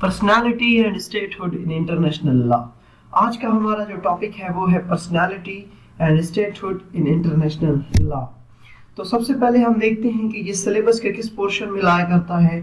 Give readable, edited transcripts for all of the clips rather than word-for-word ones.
Personality and statehood in international law. आज का हमारा जो टॉपिक है वो है personality and statehood in international law. तो सबसे पहले हम देखते हैं कि ये सिलेबस के किस पोर्शन में लाया करता है।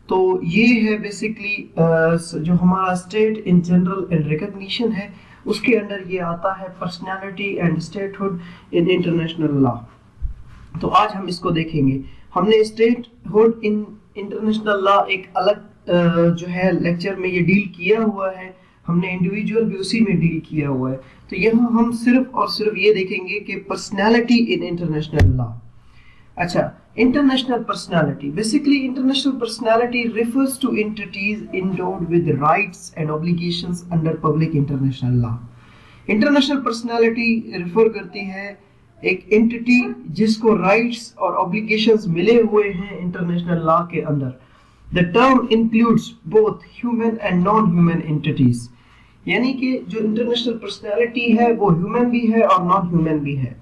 तो ये है बेसिकली जो हमारा state in general and recognition है, उसके अंडर ये आता है personality and statehood in international law. तो आज हम इसको देखेंगे। हमने स्टेटहुड इन इंटरनेशनल लॉ एक अलग जो है लेक्चर में ये डील किया हुआ है, हमने इंडिविजुअल भी उसी में डील किया हुआ है। तो यहाँ हम सिर्फ और सिर्फ ये देखेंगे कि पर्सनालिटी इन इंटरनेशनल लॉ। अच्छा, international personality, basically international personality refers to entities endowed with rights and obligations under public international law। International personality refer करती है एक एंटिटी जिसको राइट्स और ऑब्लिगेशंस मिले हुए हैं इंटरनेशनल लॉ के अंदर। The term includes both human and non-human entities, यानी कि जो इंटरनेशनल पर्सनालिटी है वो ह्यूमन भी है और नॉन ह्यूमन भी है।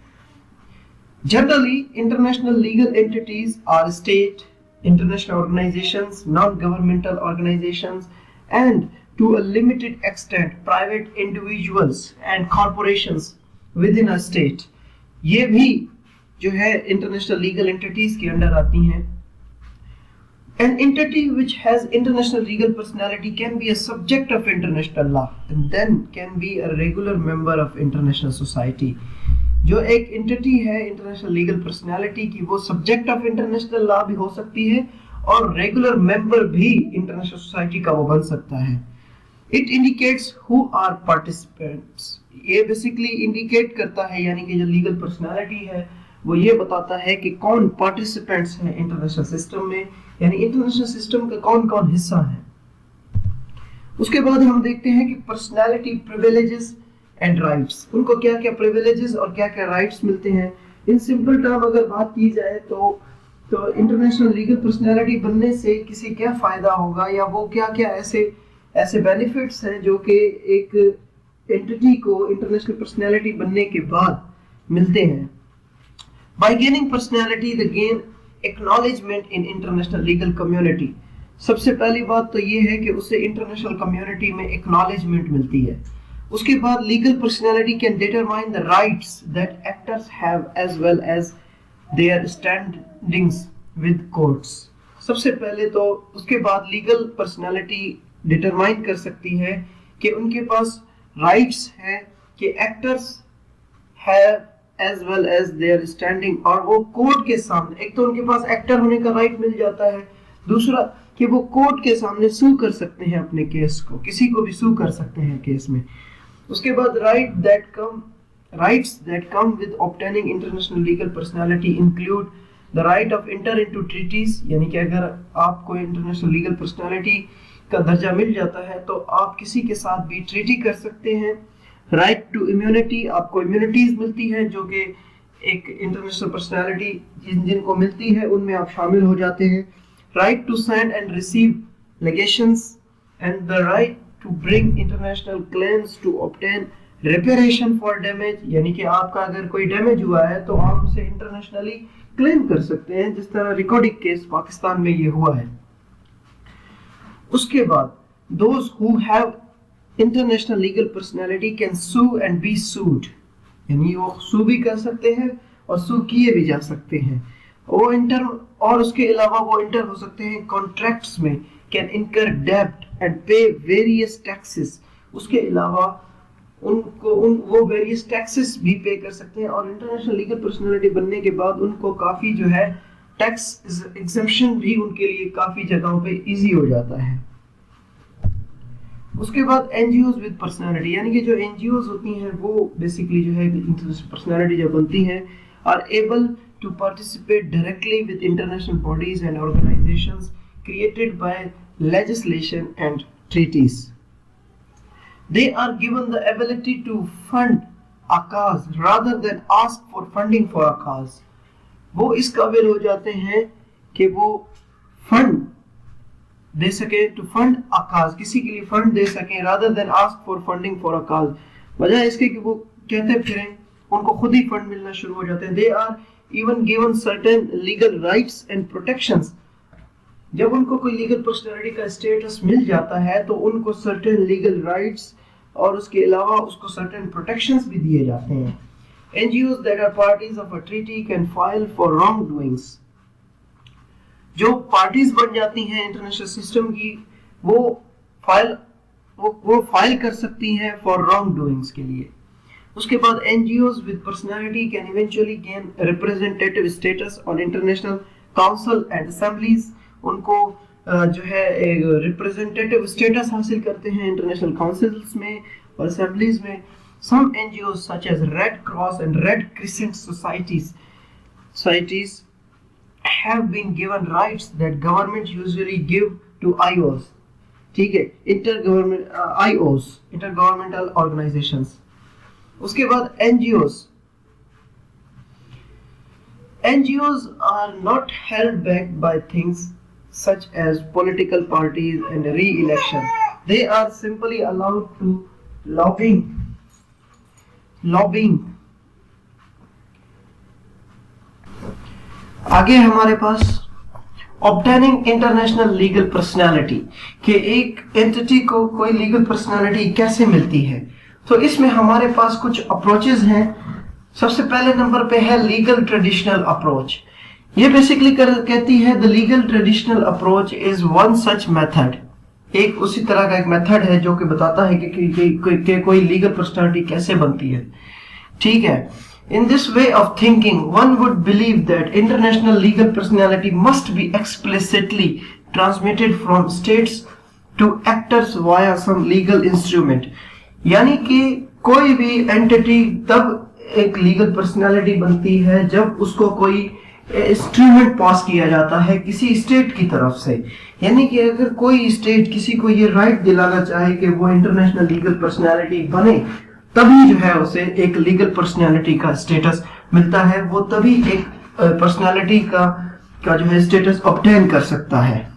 Generally, international legal entities are state, international organizations, non-governmental organizations, and to a limited extent, private individuals and corporations within a state। ये भी जो है international legal entities के अंडर आती हैं। An entity which has international legal personality can be a subject of international law and then can be a regular member of international society। जो एक entity है इंटरनेशनल लीगल पर्सनालिटी की, वो subject of international law भी हो सकती है और रेगुलर मेंबर भी इंटरनेशनल सोसाइटी का वो बन सकता है। It indicates who are participants, ये बेसिकली इंडिकेट करता है, यानी कि जो लीगल पर्सनालिटी है वो ये बताता है कि कौन पार्टिसिपेंट्स हैं इंटरनेशनल सिस्टम में, यानी इंटरनेशनल सिस्टम का कौन कौन हिस्सा है। उसके बाद हम देखते हैं कि पर्सनालिटी प्रिविलेजेस एंड राइट्स, उनको क्या क्या प्रिविलेजेस और क्या क्या राइट्स मिलते हैं। इन सिंपल टर्म अगर बात की जाए तो इंटरनेशनल लीगल पर्सनालिटी बनने से किसी क्या फायदा होगा, या वो क्या क्या ऐसे बेनिफिट्स हैं जो कि एक एंटिटी को इंटरनेशनल पर्सनालिटी बनने के बाद मिलते हैं। By gaining personality, they gain acknowledgement in international legal community। सबसे पहली बात तो ये है कि उसे इंटरनेशनल कम्युनिटी में एक्नॉलेजमेंट मिलती है। उसके बाद legal personality can determine the rights that actors have as well as their standings with courts. सबसे पहले तो उसके बाद लीगल पर्सनालिटी डिटरमाइन कर सकती है कि उनके पास राइट्स हैं कि actors have as well as their standing, और वो कोर्ट के सामने, एक तो उनके पास एक्टर होने का राइट मिल जाता है, दूसरा कि वो कोर्ट के सामने सू कर सकते हैं अपने केस को, किसी को भी सू कर सकते हैं केस में। उसके बाद rights that come with obtaining international legal personality include the right of enter into treaties, यानी कि अगर आपको इंटरनेशनल लीगल पर्सनालिटी का दर्जा मिल जाता है तो आप किसी के साथ भी ट्रीटी कर सकते हैं। राइट टू इम्यूनिटी, आपको इम्यूनिटीज मिलती है जो कि एक इंटरनेशनल पर्सनालिटी जिनको मिलती है उनमें आप शामिल हो जाते हैं। Right to send and receive legations and the right to bring international claims to obtain reparation for damage, यानी कि आपका अगर कोई डैमेज हुआ है तो आप उसे इंटरनेशनली क्लेम कर सकते हैं, जिस तरह रिकॉर्डिंग केस पाकिस्तान में ये हुआ है। उसके बाद those who have international legal personality can sue and be sued, यानी वो सू भी कर सकते हैं और सू किए भी जा सकते हैं। वो इंटर, और उसके अलावा वो इंटर हो सकते हैं कॉन्ट्रैक्ट्स में, कैन इनकर डेब्ट एंड पे वेरियस टैक्सेस। उसके अलावा वो वेरियस टैक्सेस भी पे कर सकते हैं, और इंटरनेशनल लीगल पर्सनालिटी बनने के बाद उनको काफी जो है टैक्स एग्जेम्पशन भी उनके लिए काफी जगहों पे इजी हो जाता है। उसके बाद एनजीओज विद पर्सनालिटी, यानी कि जो एनजीओज होती हैं वो बेसिकली जो है इंटरनेशनल पर्सनालिटी जब बनती हैं are able to participate directly with international bodies and organisations created by legislation and treaties. They are given the ability to fund a cause rather than ask for funding for a cause. वो इस काबिल हो जाते हैं कि वो fund दे सके, to fund a cause, किसी के लिए फंड दे सके, rather than ask for funding for a cause, वजह इसके कि वो कहते फिरें उनको खुद ही फंड मिलना शुरू हो जाते हैं। They are even given certain legal rights and protections जब उनको कोई लीगल पर्सनालिटी का स्टेटस मिल जाता है तो उनको सर्टेन लीगल राइट्स और उसके अलावा उसको सर्टेन प्रोटेक्शंस भी दिए जाते हैं। NGOs that are parties of a treaty can file for wrongdoings। जो पार्टीज बन जाती हैं इंटरनेशनल सिस्टम की, वो फाइल कर सकती हैं फॉर रॉन्ग डूइंग्स के लिए। उसके बाद NGOs with personality can eventually gain representative status on international council and assemblies। उनको जो है रिप्रेजेंटेटिव स्टेटस हासिल करते हैं इंटरनेशनल काउंसिल्स में और असेंबलीज में। Some NGOs such as Red Cross and Red Crescent societies have been given rights that government usually give to IOs। ठीक है, intergovernmental organizations। उसके बाद NGOs are not held back by things such as political parties and re-election। They are simply allowed to lobbying। आगे हमारे पास obtaining international legal personality कि एक entity को कोई लीगल पर्सनालिटी कैसे मिलती है। तो इसमें हमारे पास कुछ अप्रोचेस हैं। सबसे पहले नंबर पे है लीगल ट्रेडिशनल अप्रोच। ये बेसिकली कहती है the legal traditional approach is one such method. एक उसी तरह का एक मेथड है जो कि बताता है कि कोई लीगल पर्सनालिटी कैसे बनती है। ठीक है, in this way of thinking one would believe that international legal personality must be explicitly transmitted from states to actors via some legal instrument। यानी कि कोई भी एंटिटी तब एक लीगल पर्सनालिटी बनती है जब उसको कोई इंस्ट्रूमेंट पास किया जाता है किसी स्टेट की तरफ से। यानी कि अगर कोई स्टेट किसी को ये राइट दिलाना चाहे कि वो इंटरनेशनल लीगल पर्सनालिटी बने, तभी जो है उसे एक लीगल पर्सनालिटी का स्टेटस मिलता है। वो तभी एक पर्सनालिटी का जो है स्टेटस ऑब्टेन कर सकता है।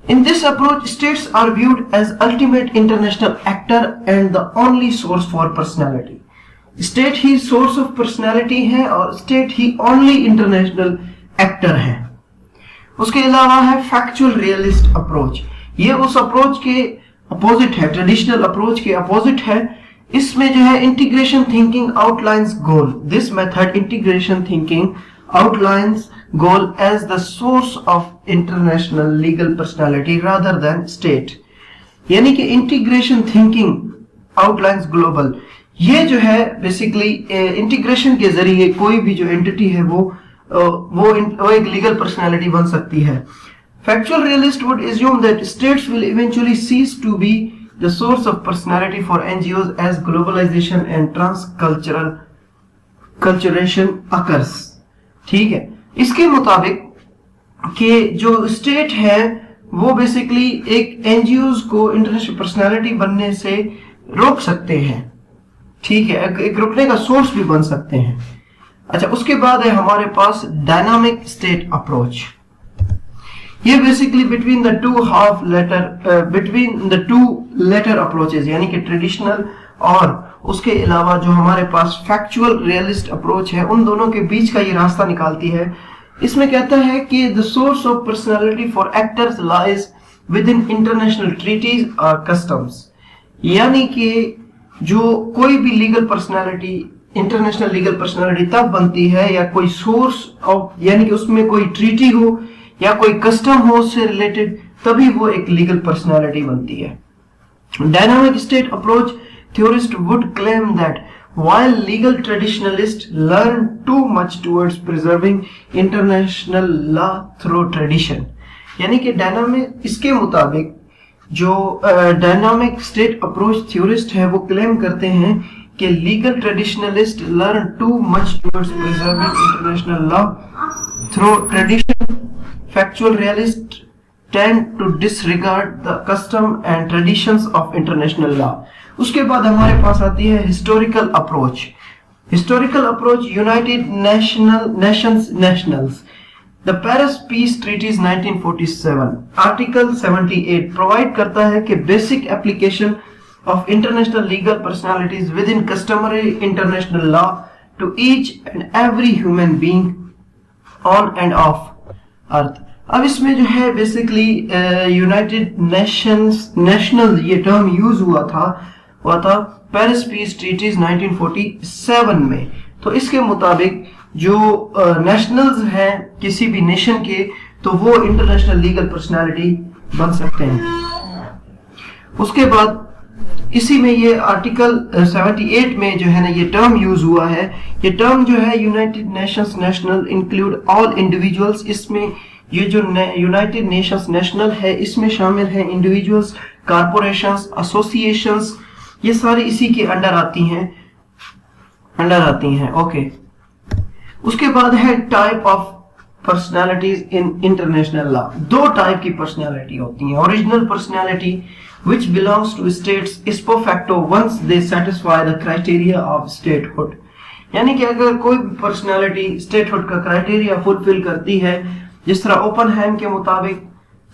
In this approach, states are viewed as ultimate international actor and the only source for personality। State he source of personality है और स्टेट ही ओनली इंटरनेशनल एक्टर है। उसके अलावा है फैक्चुअल रियलिस्ट अप्रोच। ये उस अप्रोच के अपोजिट है, ट्रेडिशनल अप्रोच के अपोजिट है। इसमें जो है integration thinking outlines goal. This method integration thinking outlines goal as the source of international legal personality rather than state। यानी कि इंटीग्रेशन थिंकिंग आउटलाइंस ग्लोबल। ये जो है बेसिकली इंटीग्रेशन के जरिए कोई भी जो एंटिटी है वो एक लीगल पर्सनालिटी बन सकती है। Factual realist would assume that states will eventually cease to be the source of personality for NGOs as globalization and transculturation occurs। ठीक है, इसके मुताबिक कि जो स्टेट है वो बेसिकली एक एनजीओज को इंटरनेशनल पर्सनालिटी बनने से रोक सकते हैं। ठीक है, एक रुकने का सोर्स भी बन सकते हैं। अच्छा, उसके बाद है हमारे पास डायनामिक स्टेट अप्रोच। ये basically between the two latter approaches, यानी कि ट्रेडिशनल और उसके अलावा जो हमारे पास फैक्चुअल रियलिस्ट अप्रोच है, उन दोनों के बीच का ये रास्ता निकालती है। इसमें कहता है कि the source of personality for actors lies within international treaties और कस्टम्स। यानी कि जो कोई भी legal personality, international legal personality तब बनती है या कोई सोर्स ऑफ, यानी कि उसमें कोई ट्रीटी हो या कोई कस्टम हो उससे रिलेटेड, तभी वो एक लीगल पर्सनालिटी बनती है। Dynamic state approach theorist would claim that while legal traditionalists learn too much towards preserving international law through tradition, यानी कि डायनामिक, इसके मुताबिक जो डायनामिक स्टेट अप्रोच थ्योरिस्ट है वो क्लेम करते हैं कि legal traditionalist learn too much towards preserving international law through tradition. Factual realist tend to disregard the custom and traditions of international law। उसके बाद हमारे पास आती है historical approach. Historical approach United Nationals the Paris peace treaties 1947 article 78 provide करता है कि basic application of international legal personalities within customary international law to each and every human being on end of earth. अब इसमें जो है basically United Nations national ये term use हुआ था पेरिस पीस ट्रीटीज 1947 में। तो इसके मुताबिक जो नेशनल्स हैं किसी भी नेशन के, तो वो इंटरनेशनल लीगल पर्सनालिटी बन सकते हैं। उसके बाद इसी में ये आर्टिकल 78 में जो है ना ये टर्म यूज हुआ है। ये टर्म जो है United Nations national include all individuals, इसमें ये जो यूनाइटेड नेशंस नेशनल है इसमें शामिल है इंडिविजुअल्स, कॉर्पोरेशंस, एसोसिएशंस, ये सारी इसी के अंडर आती हैं। ओके, उसके बाद है type of personalities in international law. दो टाइप की पर्सनालिटी होती हैं। Original personality which belongs to states is perfecto once they satisfy the criteria of statehood, यानी कि अगर कोई पर्सनालिटी स्टेटहुड का क्राइटेरिया फुलफिल करती है, जिस तरह ओपनहाइम के मुताबिक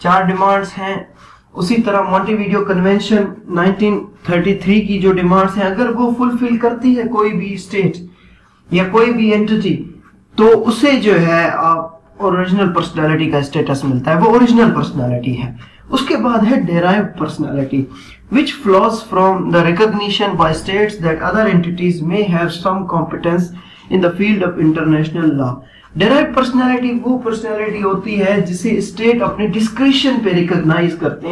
4 डिमांड्स हैं, उसी तरह मॉन्टेविडियो कन्वेंशन 1933 की जो डिमांड्स हैं अगर वो फुलफिल करती है कोई भी स्टेट या कोई भी एंटिटी, तो उसे जो है ओरिजिनल पर्सनालिटी का स्टेटस मिलता है, वो ओरिजिनल पर्सनालिटी है। उसके बाद है derived personality which flows from the recognition by states that other entities may have some competence in the field of international law। Derived personality वो पर्सनालिटी होती है जिसे स्टेट अपने डिस्क्रिशन पे रिकॉग्नाइज करते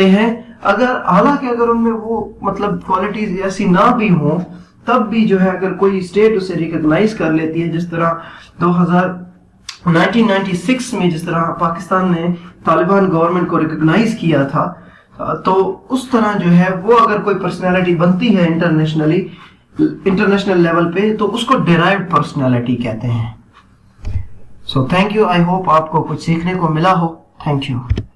हैं अगर हालांकि अगर उनमें वो मतलब क्वालिटीज ऐसी ना भी हो, तब भी जो है अगर कोई स्टेट उसे रिकॉग्नाइज कर लेती है, जिस तरह 1996 में जिस तरह पाकिस्तान ने तालिबान गवर्नमेंट को रिकॉग्नाइज किया था, तो उस तरह जो है वो अगर कोई पर्सनालिटी बनती है इंटरनेशनल लेवल पे, तो उसको डेराइव्ड पर्सनालिटी कहते हैं। So thank you, I hope आपको कुछ सीखने को मिला हो। Thank you.